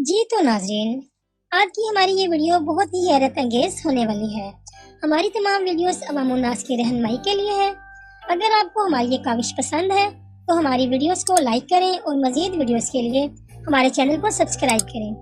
जी तो नाज़रीन, आज की हमारी ये वीडियो बहुत ही हैरत अंगेज होने वाली है। हमारी तमाम वीडियोस अवाम उन्नास की रहनुमाई के लिए है। अगर आपको हमारी ये काविश पसंद है तो हमारी वीडियोस को लाइक करें और मज़ीद वीडियोस के लिए हमारे चैनल को सब्सक्राइब करें।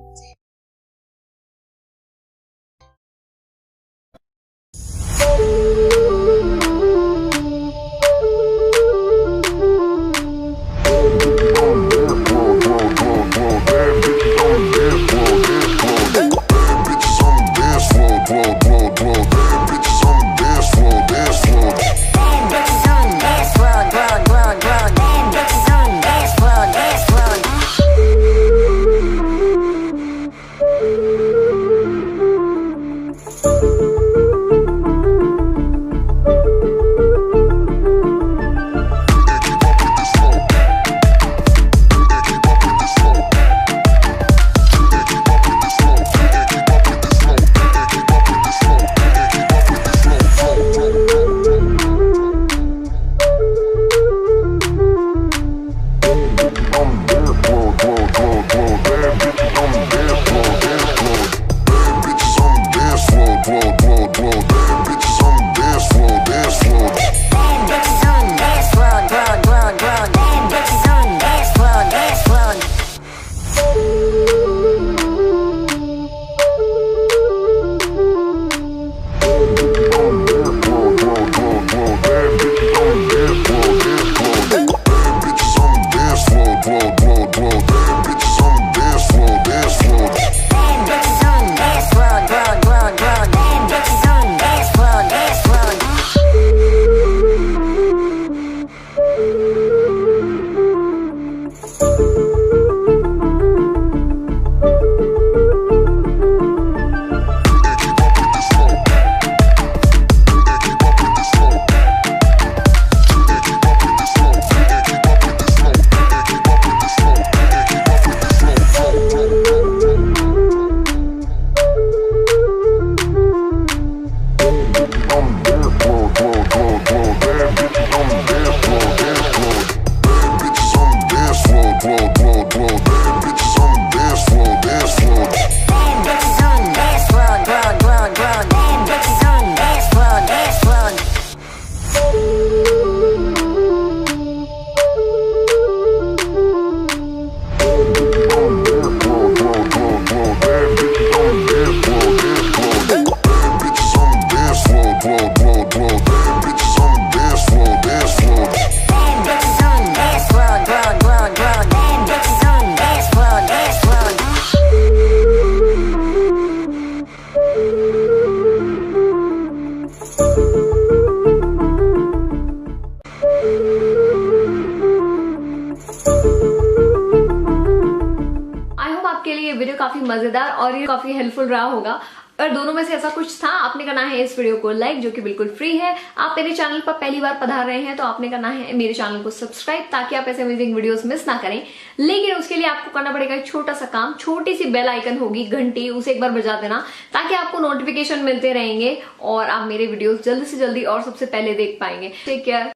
आपके लिए ये वीडियो काफी मजेदार और ये काफी हेल्पफुल रहा होगा। और दोनों में से ऐसा कुछ था, आपने करना है इस वीडियो को लाइक, जो कि बिल्कुल फ्री है। आप मेरे चैनल पर पहली बार पधार रहे हैं तो आपने करना है मेरे चैनल को सब्सक्राइब, ताकि आप ऐसे अमेजिंग वीडियोस मिस ना करें। लेकिन उसके लिए आपको करना पड़ेगा एक छोटा सा काम। छोटी सी बेल आइकन होगी, घंटी, उसे एक बार बजा देना, ताकि आपको नोटिफिकेशन मिलते रहेंगे और आप मेरे वीडियोस जल्दी से जल्दी और सबसे पहले देख पाएंगे। Take care.